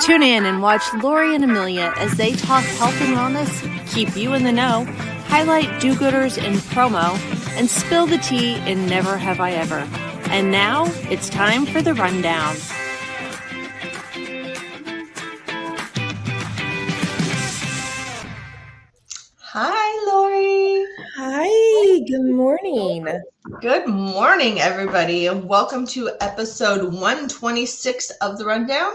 Tune in and watch Lori and Amelia as they talk health and wellness, keep you in the know, highlight do-gooders in promo, and spill the tea in Never Have I Ever. And now it's time for the rundown. Hi, Lori. Hi, good morning. Good morning, everybody, and welcome to episode 126 of The Rundown.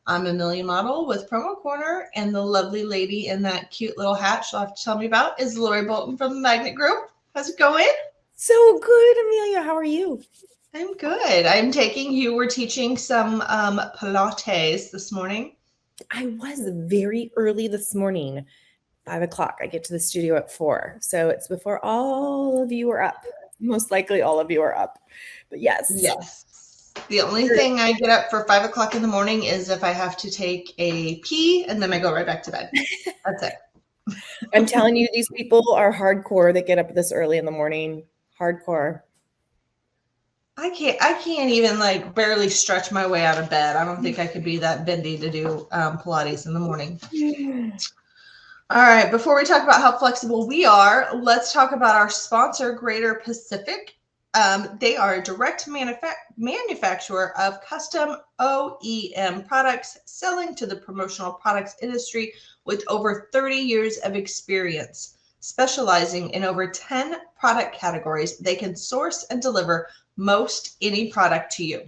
I'm Amelia Madl with Promo Corner, and the lovely lady in that cute little hat she'll have to tell me about is Lori Bolton from the Magnet Group. How's it going? So good, Amelia. How are you? I'm good. You were teaching some Pilates this morning. I was very early this morning, 5 o'clock. I get to the studio at 4. So it's before all of you are up. Most likely all of you are up. But yes. Yes. The only thing I get up for 5 o'clock in the morning is if I have to take a pee, and then I go right back to bed. That's it. I'm telling you, these people are hardcore that get up this early in the morning. Hardcore. I can't even barely stretch my way out of bed. I don't think I could be that bendy to do Pilates in the morning. All right, before we talk about how flexible we are, let's talk about our sponsor, Greater Pacific. They are a direct manufacturer of custom OEM products, selling to the promotional products industry with over 30 years of experience. Specializing in over 10 product categories, they can source and deliver most any product to you.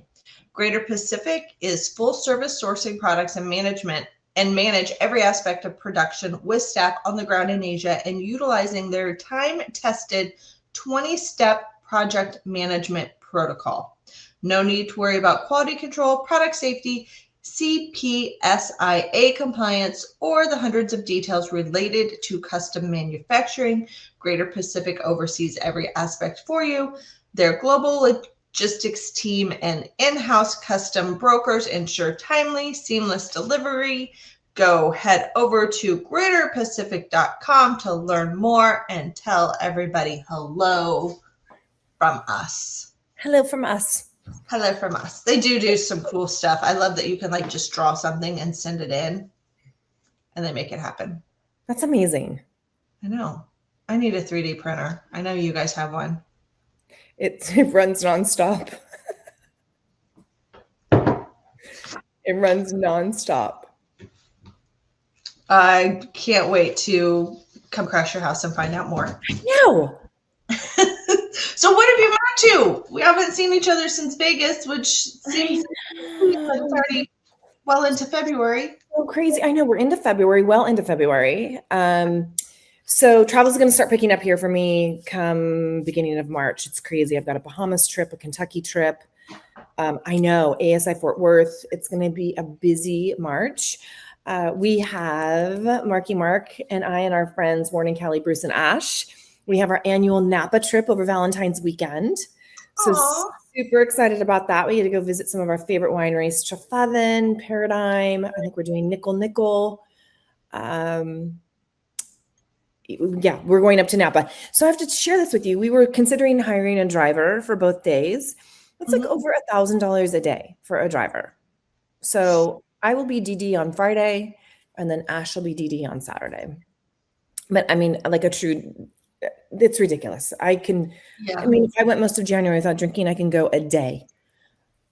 Greater Pacific is full service sourcing products and manage every aspect of production with staff on the ground in Asia and utilizing their time-tested 20-step project management protocol. No need to worry about quality control, product safety, CPSIA compliance, or the hundreds of details related to custom manufacturing. Greater Pacific oversees every aspect for you. Their global logistics team and in-house custom brokers ensure timely, seamless delivery. Go head over to greaterpacific.com to learn more and tell everybody hello from us. Hello from us. Hello from us. They do some cool stuff. I love that you can just draw something and send it in and they make it happen. That's amazing. I know. I need a 3D printer. I know you guys have one. It runs nonstop. It runs nonstop. I can't wait to come crash your house and find out more. No. So what have you been up to? We haven't seen each other since Vegas, which seems like it's already well into February. So crazy. I know we're into February, well into February. So travel's going to start picking up here for me come beginning of March. It's crazy. I've got a Bahamas trip, a Kentucky trip. I know ASI Fort Worth. It's going to be a busy March. We have Marky Mark and I and our friends Warren and Callie, Bruce and Ash. We have our annual Napa trip over Valentine's weekend. So Aww. Super excited about that. We had to go visit some of our favorite wineries, Trefethen, Paradigm. I think we're doing Nickel. Yeah, we're going up to Napa. So I have to share this with you. We were considering hiring a driver for both days. It's like over $1,000 a day for a driver. So I will be DD on Friday and then Ash will be DD on Saturday. But I mean, it's ridiculous. If I went most of January without drinking, I can go a day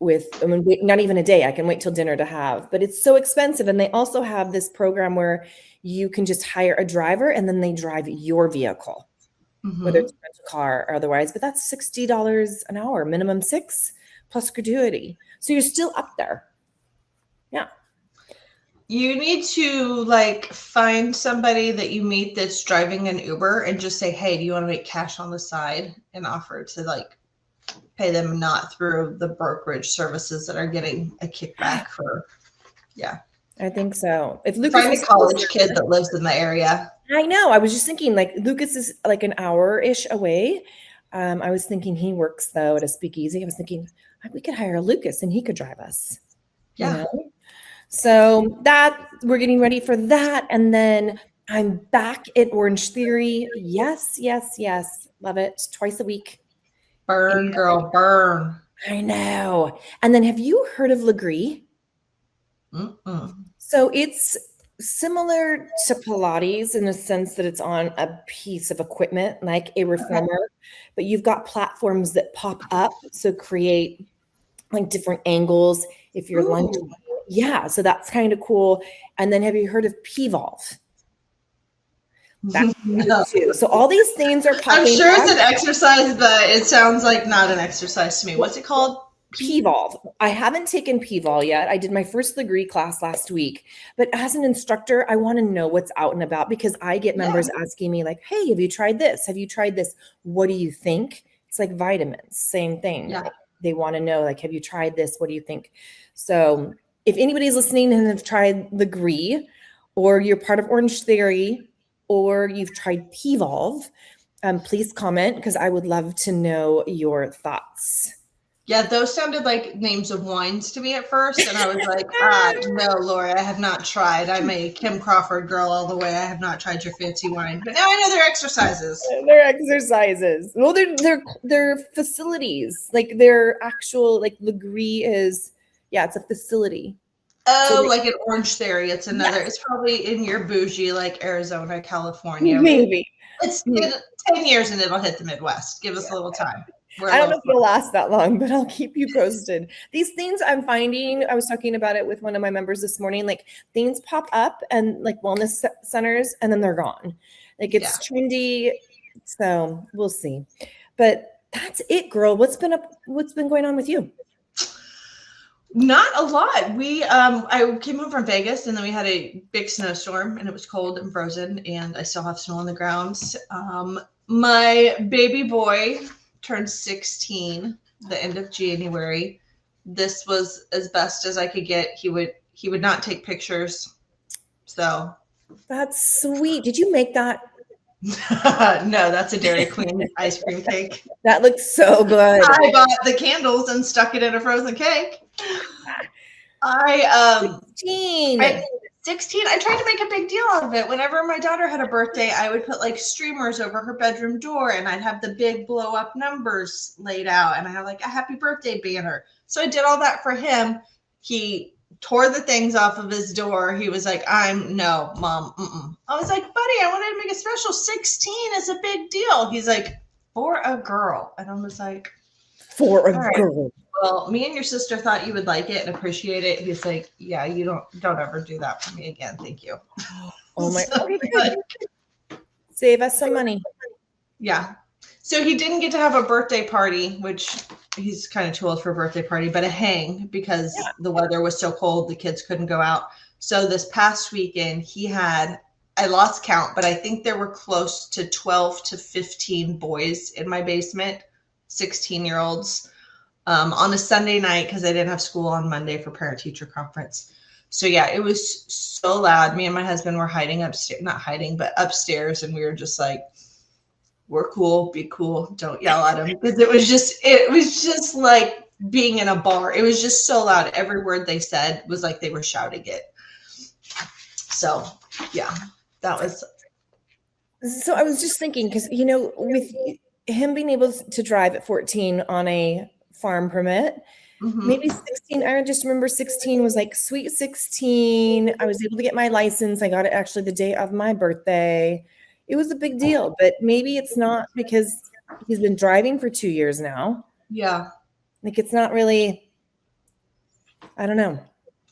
not even a day. I can wait till dinner to have, but it's so expensive. And they also have this program where you can just hire a driver and then they drive your vehicle, whether it's a rental car or otherwise, but that's $60 an hour, minimum $6 plus gratuity. So you're still up there. Yeah. You need to find somebody that you meet that's driving an Uber and just say, hey, do you want to make cash on the side, and offer to pay them not through the brokerage services that are getting a kickback for. Yeah. I think so. If Lucas find a college kid that lives in the area. I know. I was just thinking Lucas is an hour-ish away. I was thinking he works though at a speakeasy. I was thinking we could hire Lucas and he could drive us. Yeah. You know? So that we're getting ready for that. And then I'm back at Orange Theory. Yes. Love it. Twice a week. Burn, girl, burn. I know. And then have you heard of Legree? So it's similar to Pilates in the sense that it's on a piece of equipment like a reformer, but you've got platforms that pop up, so create like different angles if you're lunging. Yeah, so that's kind of cool. And then have you heard of P-Volve? That's No. too. So all these things are popping I'm sure it's up. an exercise, but it sounds like not an exercise to me. What's it called? P-Volve. I haven't taken P-Vol yet. I did my first degree class last week, but as an instructor, I want to know what's out and about because I get members asking me like, hey, have you tried this? Have you tried this? What do you think? It's like vitamins, same thing. Yeah. They want to know like, have you tried this? What do you think? So if anybody's listening and have tried the Gree, or you're part of Orange Theory, or you've tried P-Volve, please comment because I would love to know your thoughts. Yeah, those sounded like names of wines to me at first. And I was like, no, Lori, I have not tried. I'm a Kim Crawford girl all the way. I have not tried your fancy wine. But now I know they're exercises. They're exercises. Well, they're facilities. Like they're actual, like Legree is, it's a facility. Oh, so like an Orange Theory. It's another, it's probably in your bougie, like Arizona, California. Maybe. It's 10 years and it'll hit the Midwest. Give us a little time. I don't know if it'll last that long, but I'll keep you posted. These things I'm finding, I was talking about it with one of my members this morning, like things pop up and like wellness centers and then they're gone. Like it's trendy. So we'll see. But that's it, girl. What's been going on with you? Not a lot. I came home from Vegas and then we had a big snowstorm and it was cold and frozen and I still have snow on the ground. My baby boy turned 16 the end of January. This was as best as I could get. He would not take pictures. So that's sweet. Did you make that? No, that's a Dairy Queen ice cream cake. That looks so good. I bought the candles and stuck it in a frozen cake. 16. I tried to make a big deal out of it. Whenever my daughter had a birthday, I would put like streamers over her bedroom door and I'd have the big blow up numbers laid out and I had like a happy birthday banner. So I did all that for him. He tore the things off of his door. He was like, no, Mom. I was like, buddy, I wanted to make a special. 16 is a big deal. He's like, for a girl. And I was like, for a girl. Well, me and your sister thought you would like it and appreciate it. He's like, yeah, you don't ever do that for me again. Thank you. Oh my God. Save us some money. Yeah. So he didn't get to have a birthday party, which he's kind of too old for a birthday party, but a hang because the weather was so cold, the kids couldn't go out. So this past weekend I lost count, but I think there were close to 12 to 15 boys in my basement, 16-year-olds. On a Sunday night because I didn't have school on Monday for parent-teacher conference. So yeah, it was so loud. Me and my husband were hiding upstairs, not hiding, but upstairs, and we were just like, "We're cool, be cool, don't yell at him," because it was just like being in a bar. It was just so loud. Every word they said was like they were shouting it. So yeah, that was. So I was just thinking because with him being able to drive at 14 on a farm permit, maybe 16. I just remember 16 was like sweet 16. I was able to get my license. I got it actually the day of my birthday. It was a big deal, but maybe it's not because he's been driving for 2 years now. Yeah. Like it's not really, I don't know.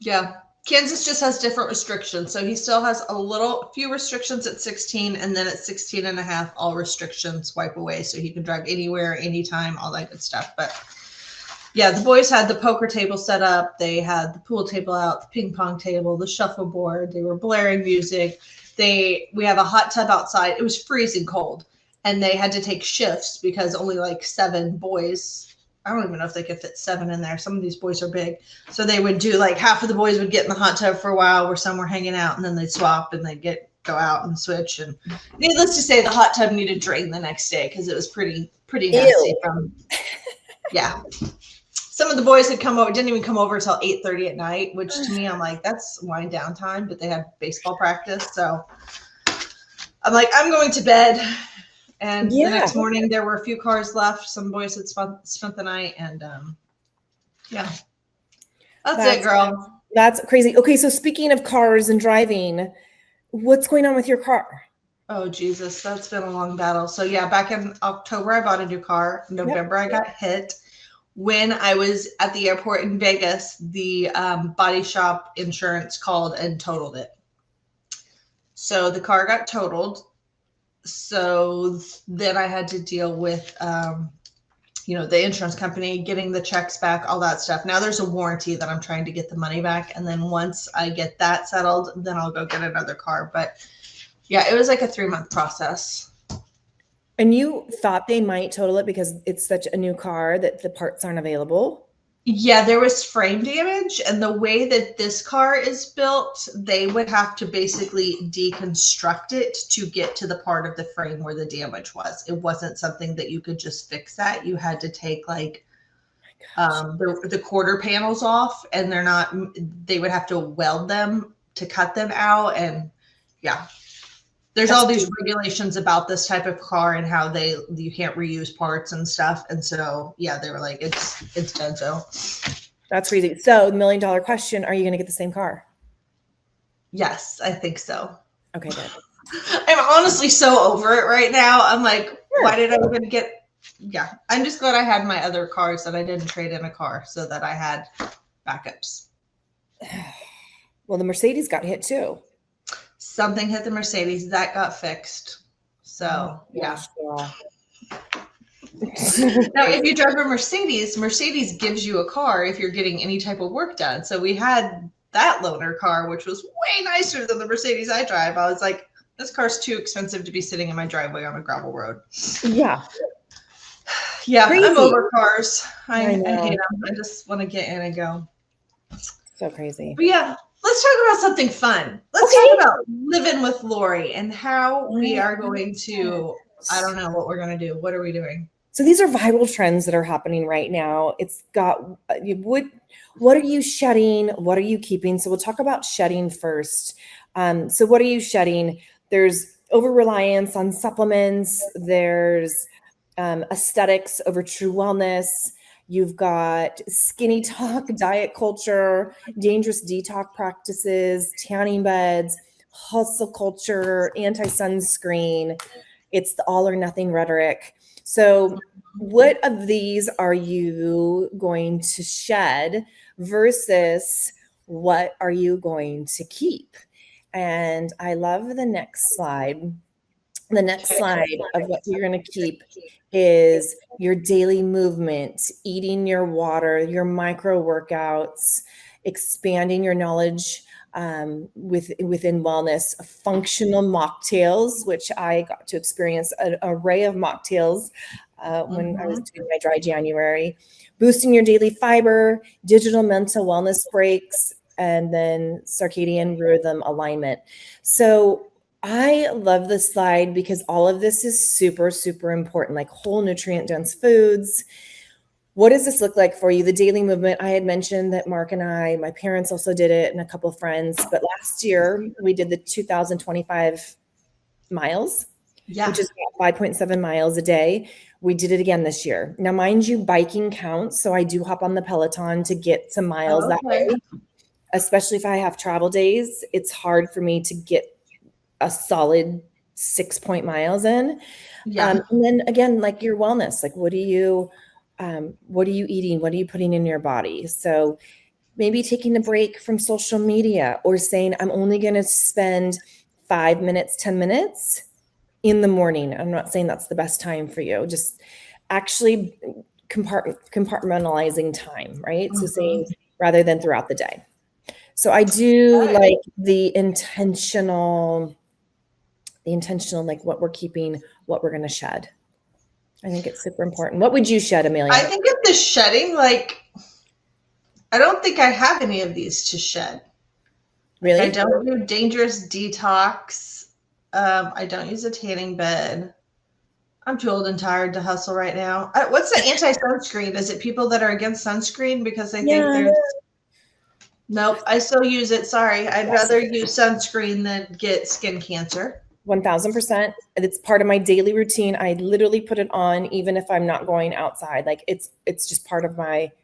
Yeah. Kansas just has different restrictions. So he still has a few restrictions at 16 and then at 16 and a half, all restrictions wipe away. So he can drive anywhere, anytime, all that good stuff. But yeah, the boys had the poker table set up. They had the pool table out, the ping pong table, the shuffleboard. They were blaring music. We have a hot tub outside. It was freezing cold. And they had to take shifts because only like 7 boys. I don't even know if they could fit 7 in there. Some of these boys are big. So they would do like half of the boys would get in the hot tub for a while where some were hanging out and then they'd swap and they'd go out and switch. And needless to say, the hot tub needed drained the next day because it was pretty nasty. Yeah. Some of the boys had come over, didn't even come over until 8:30 at night, which to me, I'm like, that's wind down time, but they had baseball practice. So I'm like, I'm going to bed. And the next morning there were a few cars left. Some boys had spent the night and that's it, girl. That's crazy. Okay, so speaking of cars and driving, what's going on with your car? Oh, Jesus, that's been a long battle. So yeah, back in October, I bought a new car. November, I got hit. When I was at the airport in Vegas, the body shop insurance called and totaled it. So the car got totaled. So then I had to deal with, the insurance company, getting the checks back, all that stuff. Now there's a warranty that I'm trying to get the money back. And then once I get that settled, then I'll go get another car. But yeah, it was like a 3-month process. And you thought they might total it because it's such a new car that the parts aren't available? Yeah, there was frame damage. And the way that this car is built, they would have to basically deconstruct it to get to the part of the frame where the damage was. It wasn't something that you could just fix that. You had to take like the quarter panels off, and they would have to weld them to cut them out. And yeah. There's all these regulations about this type of car and how you can't reuse parts and stuff. And so, yeah, they were like, it's done. So that's crazy. So the $1 million question, are you going to get the same car? Yes, I think so. Okay, good. I'm honestly so over it right now. I'm like, why did I even get, I'm just glad I had my other cars, that I didn't trade in a car, so that I had backups. Well, the Mercedes got hit too. Something hit the Mercedes that got fixed. So yeah. Now, if you drive a Mercedes gives you a car if you're getting any type of work done. So we had that loaner car, which was way nicer than the Mercedes I drive. I was like, this car's too expensive to be sitting in my driveway on a gravel road. Yeah. Yeah, crazy. I'm over cars. I hate know. them. I just want to get in and go. So crazy. But yeah, let's talk about something fun. Let's talk about living with Lori and how we are going to, I don't know what we're going to do. What are we doing? So these are viral trends that are happening right now. It's got, what are you shedding? What are you keeping? So we'll talk about shedding first. So what are you shedding? There's over-reliance on supplements. There's aesthetics over true wellness. You've got skinny talk, diet culture, dangerous detox practices, tanning beds, hustle culture, anti-sunscreen. It's the all or nothing rhetoric. So what of these are you going to shed versus what are you going to keep? And I love the next slide. The next slide of what you're going to keep is your daily movement, eating your water, your micro workouts, expanding your knowledge within wellness, functional mocktails, which I got to experience an array of mocktails when I was doing my dry January, boosting your daily fiber, digital mental wellness breaks, and then circadian rhythm alignment. So I love this slide because all of this is super, super important, like whole nutrient dense foods. What does this look like for you? The daily movement, I had mentioned that Mark and I, my parents also did it and a couple of friends, but last year we did the 2025 miles, which is 5.7 miles a day. We did it again this year. Now, mind you, biking counts. So I do hop on the Peloton to get some miles that way, especially if I have travel days. It's hard for me to get a solid 6 miles in. And then again, like your wellness, like what are you eating? What are you putting in your body? So maybe taking a break from social media or saying, I'm only going to spend 5 minutes, 10 minutes in the morning. I'm not saying that's the best time for you. Just actually compartmentalizing time, right? So saying rather than throughout the day. So I do like the intentional, like what we're keeping, what we're going to shed. I think it's super important. What would you shed, Amelia? I think of the shedding, like, I don't think I have any of these to shed. Really? I don't do dangerous detox. I don't use a tanning bed. I'm too old and tired to hustle right now. What's the anti-sunscreen? Is it people that are against sunscreen because they think there's... Nope, I still use it. Sorry. I'd rather use sunscreen than get skin cancer. 1000%. It's part of my daily routine. I literally put it on even if I'm not going outside. Like it's just part of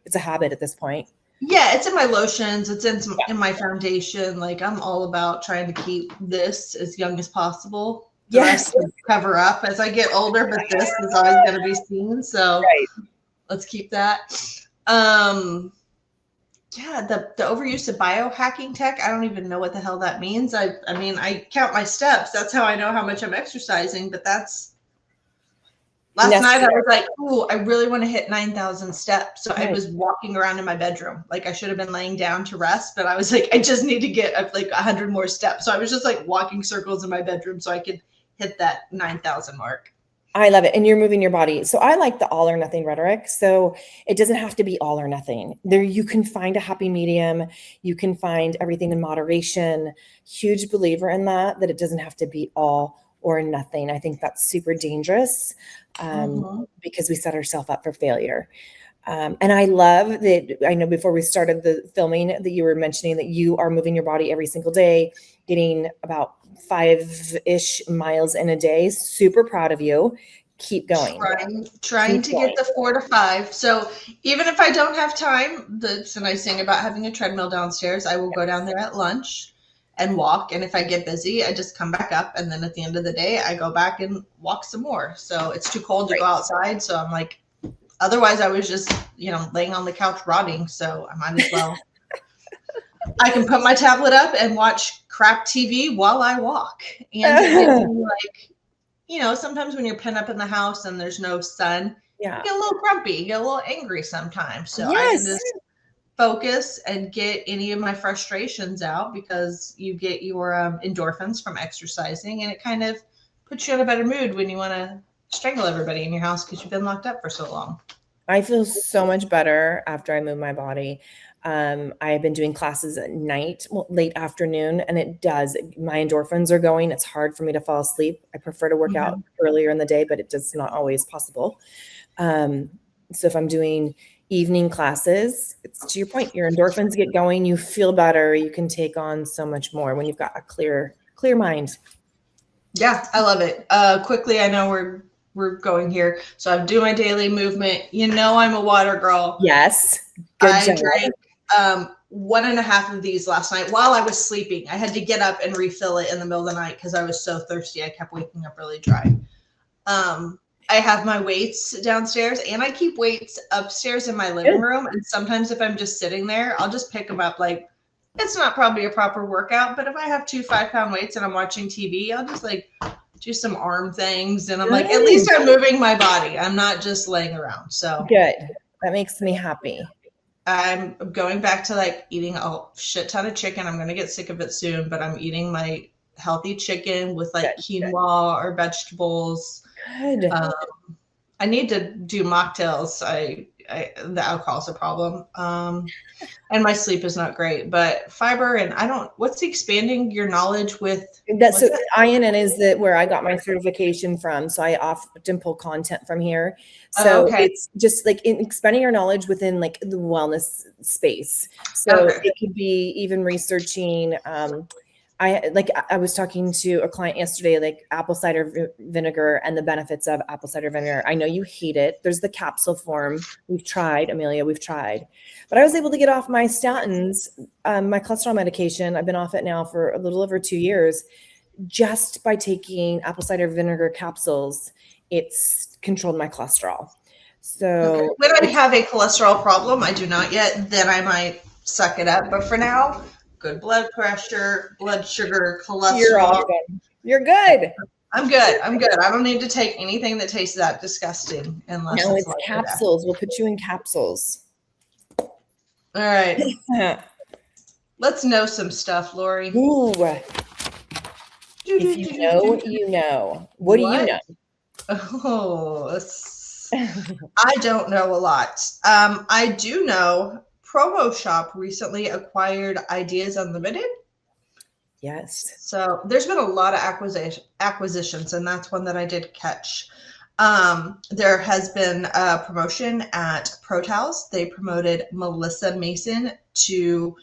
it's a habit at this point. Yeah, it's in my lotions. It's in my foundation. Like I'm all about trying to keep this as young as possible. The Yes. rest can cover up as I get older, but this is always going to be seen. So Right. let's keep that. Yeah, the overuse of biohacking tech, I don't even know what the hell that means. I mean, I count my steps. That's how I know how much I'm exercising, but that's last night I was like, "Ooh, I really want to hit 9,000 steps." So I was walking around in my bedroom. Like I should have been laying down to rest, but I was like, I just need to get like 100 more steps. So I was just like walking circles in my bedroom so I could hit that 9,000 mark. I love it. And you're moving your body. So I like the all or nothing rhetoric. So it doesn't have to be all or nothing. There you can find a happy medium. You can find everything in moderation. Huge believer in that it doesn't have to be all or nothing. I think that's super dangerous because we set ourselves up for failure. And I love that. I know before we started the filming that you were mentioning that you are moving your body every single day, getting about 5-ish miles in a day. Super proud of you. Keep going. Trying to get the 4 to 5. So even if I don't have time, that's the nice thing about having a treadmill downstairs. I will go down there at lunch and walk. And if I get busy, I just come back up. And then at the end of the day, I go back and walk some more. So it's too cold to go outside. So I'm like, otherwise I was just, laying on the couch rotting. So I might as well. I can put my tablet up and watch crap TV while I walk. And it gives me like, sometimes when you're pinned up in the house and there's no sun, you get a little grumpy, you get a little angry sometimes. So I can just focus and get any of my frustrations out because you get your endorphins from exercising, and it kind of puts you in a better mood when you want to strangle everybody in your house because you've been locked up for so long. I feel so much better after I move my body. I've been doing classes at night, late afternoon, and my endorphins are going. It's hard for me to fall asleep. I prefer to work out earlier in the day, but it's not always possible. So if I'm doing evening classes, it's to your point, your endorphins get going, you feel better, you can take on so much more when you've got a clear mind. Yeah, I love it. Quickly, I know we're going here. So I do my daily movement. I'm a water girl. Yes. I drank 1.5 of these last night while I was sleeping. I had to get up and refill it in the middle of the night because I was so thirsty. I kept waking up really dry. I have my weights downstairs and I keep weights upstairs in my living room. And sometimes if I'm just sitting there, I'll just pick them up. Like it's not probably a proper workout, but if I have 2 5-pound weights and I'm watching TV, I'll just like do some arm things. And I'm like, at least I'm moving my body. I'm not just laying around. So good. That makes me happy. I'm going back to like eating a shit ton of chicken. I'm going to get sick of it soon, but I'm eating my healthy chicken with like quinoa or vegetables. Good. I need to do mocktails. The alcohol's a problem. And my sleep is not great, but fiber and what's expanding your knowledge with? That's so INN is where I got my certification from. So I often pull content from here. So it's just like expanding your knowledge within like the wellness space. So it could be even researching, I was talking to a client yesterday, like apple cider vinegar and the benefits of apple cider vinegar. I know you hate it. There's the capsule form. We've tried, Amelia, but I was able to get off my statins, my cholesterol medication. I've been off it now for a little over 2 years just by taking apple cider vinegar capsules. It's controlled my cholesterol. So when I have a cholesterol problem, I do not yet, then I might suck it up. But for now, good blood pressure, blood sugar, cholesterol. You're awesome. You're good. I'm good. I don't need to take anything that tastes that disgusting unless it's capsules. We'll put you in capsules. All right. Let's know some stuff, Lori. Ooh. If you know, you know. What do you know? Oh, I don't know a lot. I do know Promo Shop recently acquired Ideas Unlimited. Yes. So there's been a lot of acquisitions, and that's one that I did catch. There has been a promotion at ProTowels. They promoted Melissa Mason to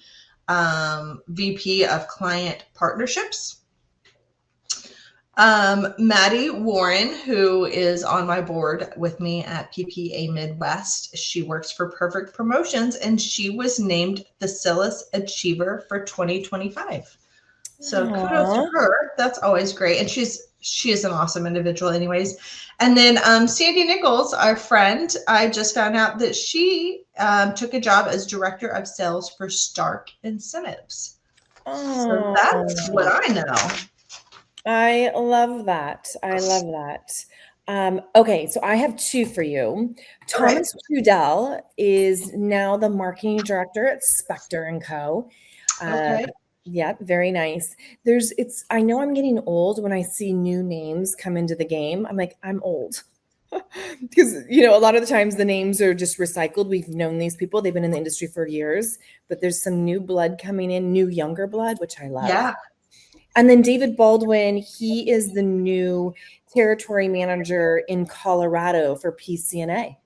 VP of Client Partnerships. Maddie Warren, who is on my board with me at PPA Midwest, she works for Perfect Promotions, and she was named Facilis Achiever for 2025. So kudos to her. That's always great. And she is an awesome individual anyways. And then Sandy Nichols, our friend, I just found out that she took a job as director of sales for Stark Incentives. So that's what I know. I love that. I love that. Okay, so I have two for you. Thomas Trudell is now the marketing director at Spector & Co. Okay. Yeah, very nice. I know I'm getting old when I see new names come into the game. I'm like, I'm old. Because, a lot of the times the names are just recycled. We've known these people. They've been in the industry for years, but there's some new blood coming in, new younger blood, which I love. Yeah. And then David Baldwin, he is the new territory manager in Colorado for PCNA.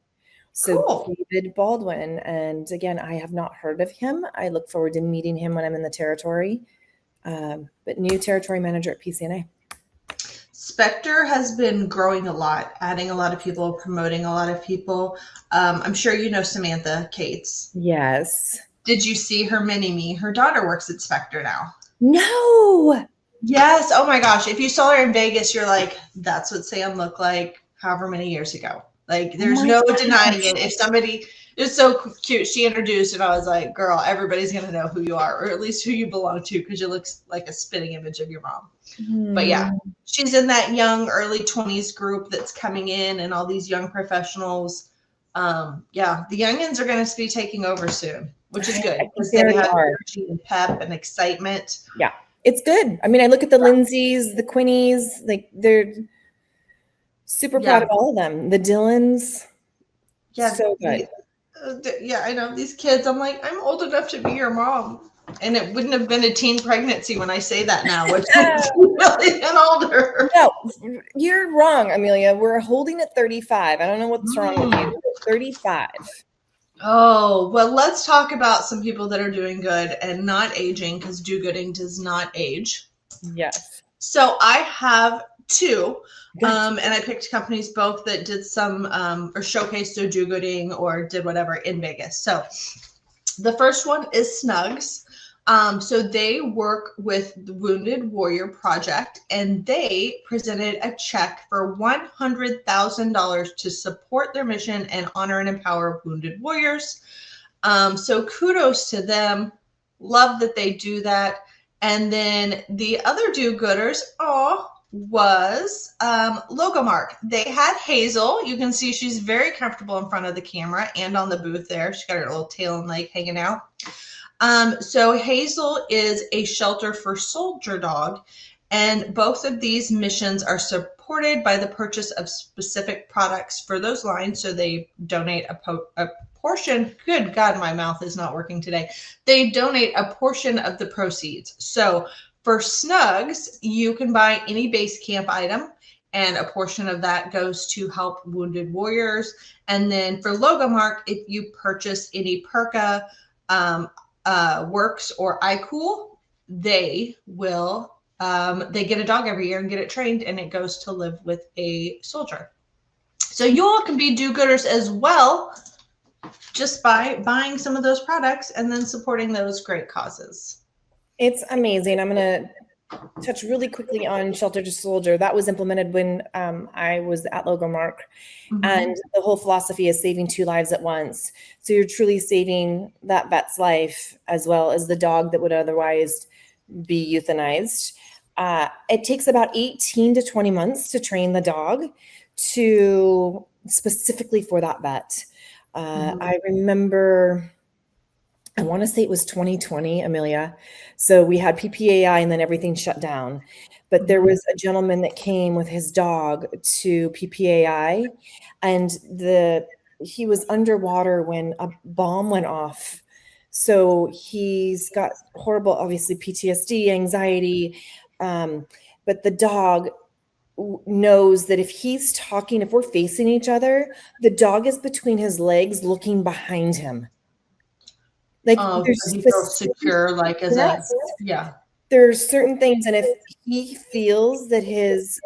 So cool. David Baldwin, and again, I have not heard of him. I look forward to meeting him when I'm in the territory. But new territory manager at PCNA. Spector has been growing a lot, adding a lot of people, promoting a lot of people. I'm sure you know Samantha Cates. Yes. Did you see her mini-me? Her daughter works at Spector now. No. Yes. Oh my gosh. If you saw her in Vegas, you're like, that's what Sam looked like however many years ago. Like, there's no denying it. If somebody is so cute, she introduced, and I was like, girl, everybody's going to know who you are, or at least who you belong to, because you look like a spitting image of your mom. But yeah, she's in that young, early 20s group that's coming in, and all these young professionals. Yeah, the youngins are going to be taking over soon, which is good, because they have energy and pep and excitement. Yeah, it's good. I mean, I look at the Lindsays, the Quinnies, like they're super proud of all of them. The Dylans. Yeah. So good. Yeah, I know these kids. I'm like, I'm old enough to be your mom. And it wouldn't have been a teen pregnancy when I say that now, which is really an older. No, you're wrong, Amelia. We're holding at 35. I don't know what's wrong with you. 35. Oh, well, let's talk about some people that are doing good and not aging, because do-gooding does not age. Yes. So I have two. And I picked companies both that did some or showcased their do-gooding or did whatever in Vegas. So the first one is Snugs. So they work with the Wounded Warrior Project, and they presented a check for $100,000 to support their mission and honor and empower wounded warriors. So kudos to them. Love that they do that. And then the other do-gooders, was Logomark. They had Hazel. You can see she's very comfortable in front of the camera and on the booth there. She's got her little tail and leg hanging out. So Hazel is a shelter for soldier dog, and both of these missions are supported by the purchase of specific products for those lines. So they donate a portion. Good God, my mouth is not working today. They donate a portion of the proceeds. So for Snugs, you can buy any base camp item, and a portion of that goes to help wounded warriors. And then for Logomark, if you purchase any Perka, Works or iCool, they will they get a dog every year and get it trained, and it goes to live with a soldier. So you all can be do-gooders as well, just by buying some of those products and then supporting those great causes. It's amazing. I'm going to touch really quickly on Shelter to Soldier. That was implemented when I was at Logomark. And the whole philosophy is saving 2 lives at once. So you're truly saving that vet's life as well as the dog that would otherwise be euthanized. It takes about 18 to 20 months to train the dog to specifically for that vet. I remember, I want to say it was 2020, Amelia. So we had PPAI and then everything shut down. But there was a gentleman that came with his dog to PPAI, and he was underwater when a bomb went off. So he's got horrible, obviously, PTSD, anxiety. But the dog knows that if he's talking, if we're facing each other, the dog is between his legs looking behind him. Like, he feels secure, like as a, yeah. There are certain things, and if he feels that his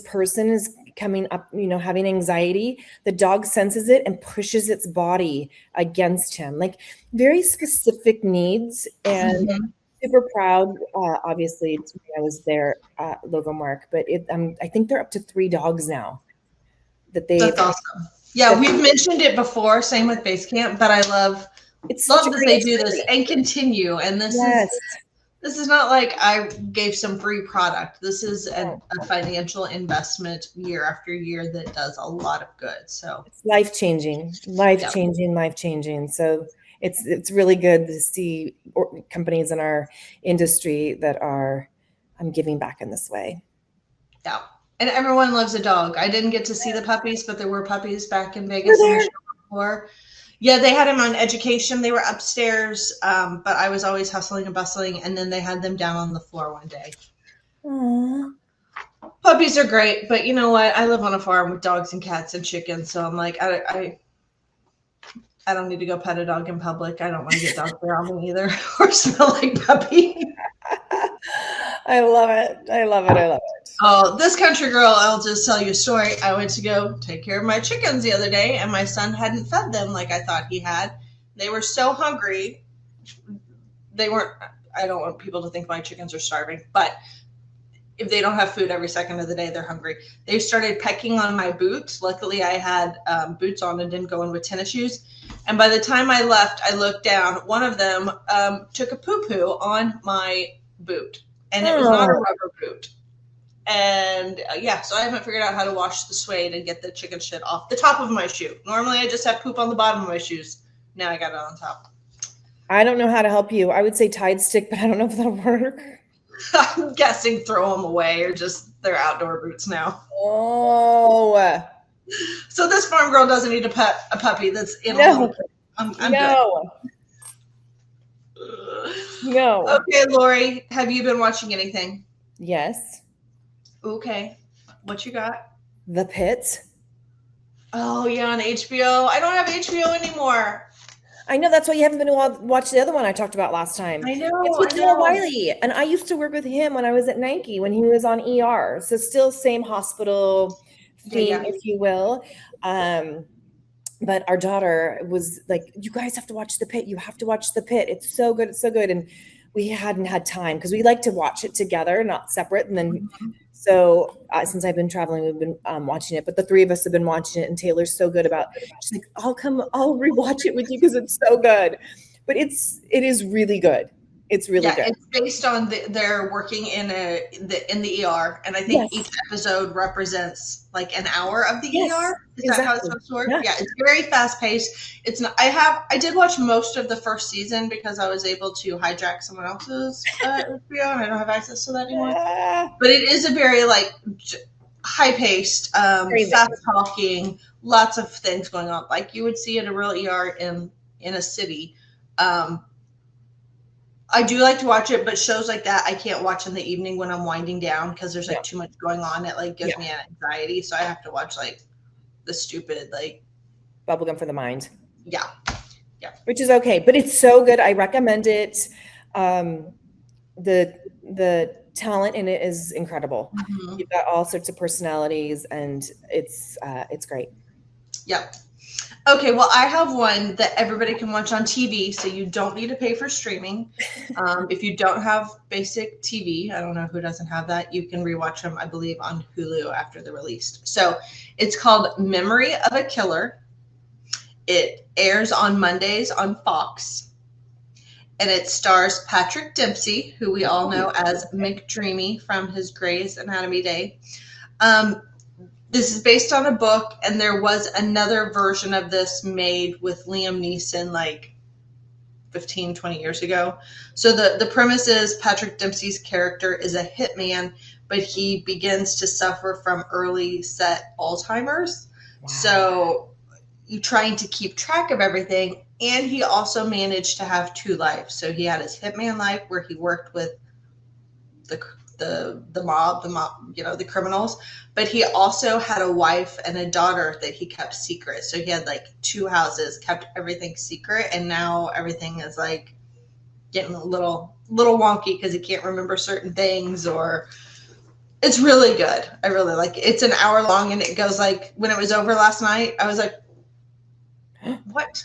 person is coming up, having anxiety, the dog senses it and pushes its body against him, like very specific needs. And Mhm. super proud, obviously, I was there at Logo Mark, but I think they're up to 3 dogs now that That's awesome. Yeah, we've mentioned it before, same with Base Camp, but I love it's such a that great they do this experience. and continue. And Yes. this is not like I gave some free product. This is a financial investment year after year that does a lot of good. So it's life-changing. So it's really good to see companies in our industry that are giving back in this way. yeah. And everyone loves a dog. I didn't get to see the puppies, but there were puppies back in We're Vegas in the there. show before. Yeah, they had them on education. They were upstairs, but I was always hustling and bustling, and then they had them down on the floor one day. Aww. Puppies are great, but you know what? I live on a farm with dogs and cats and chickens, so I'm like, I don't need to go pet a dog in public. I don't want to get dogs around me either, or smell like puppy. I love it. I love it. Oh, this country girl, I'll just tell you a story. I went to go take care of my chickens the other day, and my son hadn't fed them like I thought he had. They were so hungry. They weren't, I don't want people to think my chickens are starving, but if they don't have food every second of the day, they're hungry. They started pecking on my boots. Luckily, I had boots on and didn't go in with tennis shoes. And by the time I left, I looked down. One of them took a poo-poo on my boot, and it was not a rubber boot. And so I haven't figured out how to wash the suede and get the chicken shit off the top of my shoe. Normally, I just have poop on the bottom of my shoes. Now I got it on top. I don't know how to help you. I would say Tide Stick, but I don't know if that'll work. I'm guessing throw them away or just they're outdoor boots now. Oh. So this farm girl doesn't need a puppy that's in a little. I'm no. Good. No. Okay, Lori, have you been watching anything? Yes. Okay. What you got? The Pit. Oh, yeah, on HBO. I don't have HBO anymore. I know, that's why you haven't been able to watch the other one I talked about last time. I know. It's with Bill Wiley, and I used to work with him when I was at Nike when he was on ER. So still same hospital theme, if you will. But our daughter was like, "You guys have to watch The Pit. You have to watch The Pit. It's so good. It's so good." And we hadn't had time because we like to watch it together, not separate. And then, so since I've been traveling, we've been watching it. But the 3 of us have been watching it, and Taylor's so good about. She's like, I'll rewatch it with you because it's so good. But it is really good. It's really good. It's based on they're working in the ER, and I think each episode represents like an hour of the ER. Is that how it's supposed to work? Yeah, it's very fast paced. It's not. I did watch most of the first season because I was able to hijack someone else's HBO, and I don't have access to that anymore. But it is a very like high paced, fast talking, lots of things going on, like you would see at a real ER in a city. I do like to watch it, but shows like that I can't watch in the evening when I'm winding down because there's like too much going on. It like gives me anxiety, so I have to watch like the stupid like bubblegum for the mind. Yeah, which is okay, but it's so good. I recommend it. The talent in it is incredible. Mm-hmm. You've got all sorts of personalities, and it's great. Yep. Okay, well, I have one that everybody can watch on TV, so you don't need to pay for streaming. If you don't have basic TV, I don't know who doesn't have that, you can rewatch them, I believe, on Hulu after they're released. So it's called Memory of a Killer. It airs on Mondays on Fox, and it stars Patrick Dempsey, who we all know as McDreamy from his Grey's Anatomy day. This is based on a book, and there was another version of this made with Liam Neeson like 15, 20 years ago. So the premise is Patrick Dempsey's character is a hitman, but he begins to suffer from early set Alzheimer's. Wow. So you're trying to keep track of everything, and he also managed to have 2 lives. So he had his hitman life where he worked with the mob, the criminals, but he also had a wife and a daughter that he kept secret. So he had like 2 houses, kept everything secret, and now everything is like getting a little little wonky because he can't remember certain things, or it's really good. I really like it. It's an hour long, and it goes like, when it was over last night, I was like, what?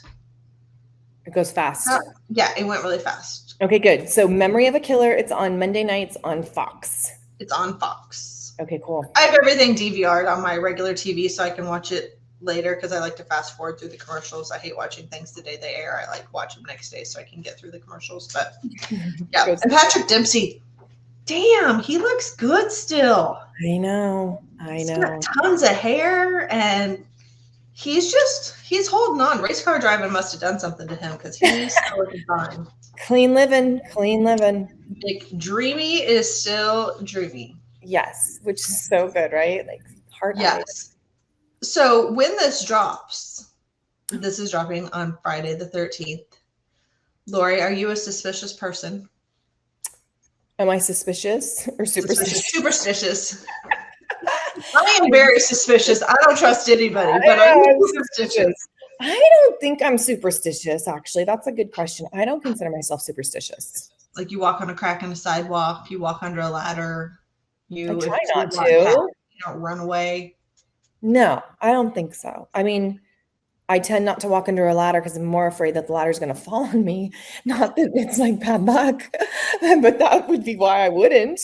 It goes fast. Yeah, it went really fast. Okay, good. So Memory of a Killer, it's on Monday nights on Fox. It's on Fox. Okay, cool. I have everything DVR'd on my regular TV so I can watch it later because I like to fast forward through the commercials. I hate watching things the day they air. I like watch them next day so I can get through the commercials. But yeah, and Patrick Dempsey, damn, he looks good still. I know. He's got tons of hair, and he's holding on. Race car driving must have done something to him because he's still looking fine. Clean living. Like, dreamy is still dreamy. Yes, which is so good, right? Like, heart. Yes. So when this drops, this is dropping on Friday the 13th. Lori, are you a suspicious person? Am I suspicious or superstitious? Superstitious. I am very suspicious. I don't trust anybody, but I'm superstitious. I don't think I'm superstitious, actually. That's a good question. I don't consider myself superstitious. Like, you walk on a crack in a sidewalk, you walk under a ladder. I try not to. You don't run away. No, I don't think so. I mean, I tend not to walk under a ladder because I'm more afraid that the ladder is going to fall on me. Not that it's like bad luck, but that would be why I wouldn't.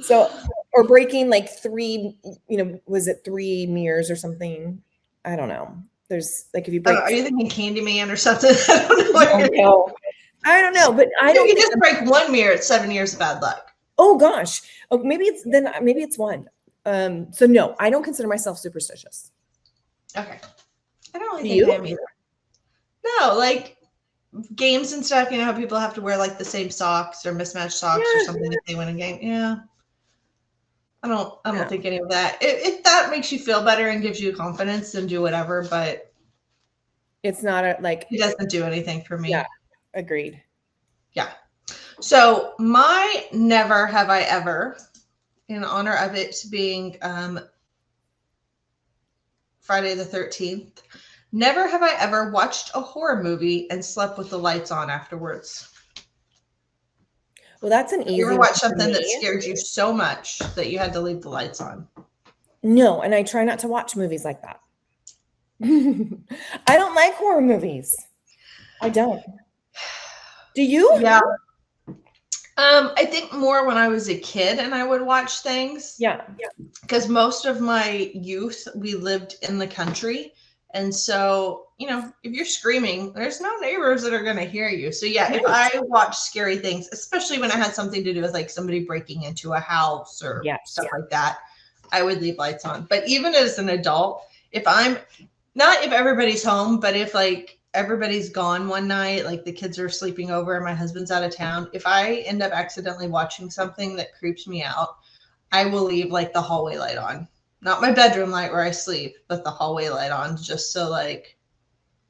So, or breaking like was it 3 mirrors or something? I don't know. There's like, if you break. Are you thinking Candyman or something? I don't know. I don't know, but I don't. You just break 1 mirror, it's 7 years of bad luck. Oh gosh. Oh, maybe it's 1. So no, I don't consider myself superstitious. Okay. I don't really think I am either. No, like games and stuff, you know how people have to wear like the same socks or mismatched socks or something if they win a game. Yeah. I don't think any of that. If that makes you feel better and gives you confidence, then do whatever, but it's not it doesn't do anything for me. Yeah. Agreed. Yeah. So my never have I ever, in honor of it being Friday the 13th, never have I ever watched a horror movie and slept with the lights on afterwards. Well, that's an easy one. You ever watched something that scared you so much that you had to leave the lights on? No, and I try not to watch movies like that. I don't like horror movies. I don't. Do you? Yeah. I think more when I was a kid and I would watch things. Yeah. Because most of my youth, we lived in the country. And so, if you're screaming, there's no neighbors that are going to hear you. So yeah, if I watch scary things, especially when I had something to do with like somebody breaking into a house or stuff like that, I would leave lights on. But even as an adult, if everybody's home, but if like everybody's gone one night, like the kids are sleeping over and my husband's out of town, if I end up accidentally watching something that creeps me out, I will leave like the hallway light on. Not my bedroom light where I sleep, but the hallway light on, just so like,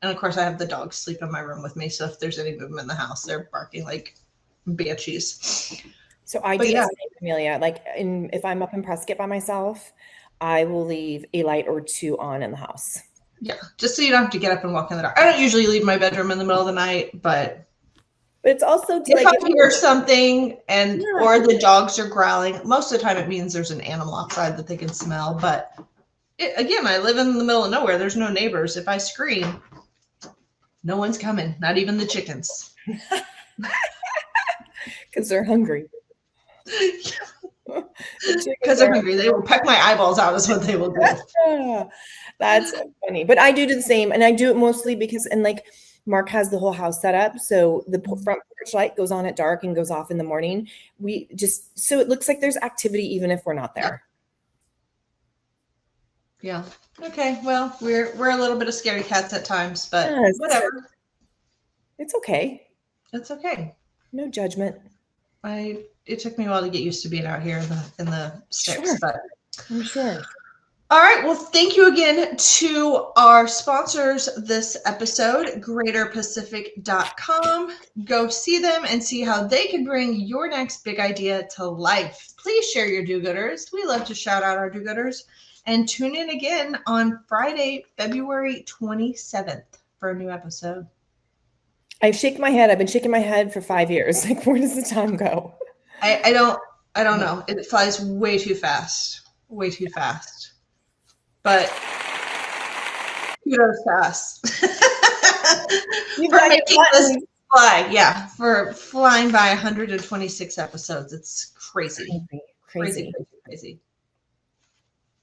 and of course I have the dogs sleep in my room with me. So if there's any movement in the house, they're barking like banshees. So I do the same, Amelia. Like if I'm up in Prescott by myself, I will leave a light or 2 on in the house. Yeah, just so you don't have to get up and walk in the dark. I don't usually leave my bedroom in the middle of the night, but it's also if I hear something or the dogs are growling, most of the time it means there's an animal outside that they can smell. But again, I live in the middle of nowhere. There's no neighbors. If I scream, no one's coming, not even the chickens. Because they're hungry. Because they're hungry. They will peck my eyeballs out is what they will do. That's funny. But I do the same. And I do it mostly because, Mark has the whole house set up. So the front porch light goes on at dark and goes off in the morning. So it looks like there's activity even if we're not there. Yeah. Okay. Well, we're a little bit of scaredy cats at times, but whatever. It's okay. It's okay. No judgment. It took me a while to get used to being out here in the sticks, but I'm sure. All right. Well, thank you again to our sponsors this episode, GreaterPacific.com. Go see them and see how they can bring your next big idea to life. Please share your do-gooders. We love to shout out our do-gooders. And tune in again on Friday, February 27th for a new episode. I shake my head. I've been shaking my head for 5 years. Like, where does the time go? I don't know. It flies way too fast. Way too fast. But kudos to us. You For got your making this buttons. fly. Yeah. For flying by 126 episodes. It's crazy. Crazy. Crazy.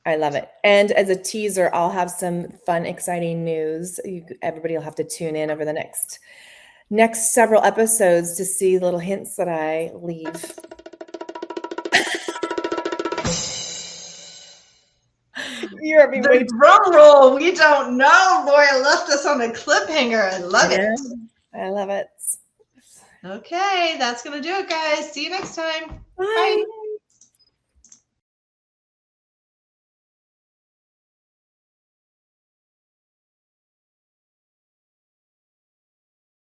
I love it. And as a teaser, I'll have some fun, exciting news. Everybody will have to tune in over the next several episodes to see little hints that I leave. You're being way The drum roll. We don't know. Lori left us on a cliffhanger. I love it. I love it. Okay. That's going to do it, guys. See you next time. Bye. Bye.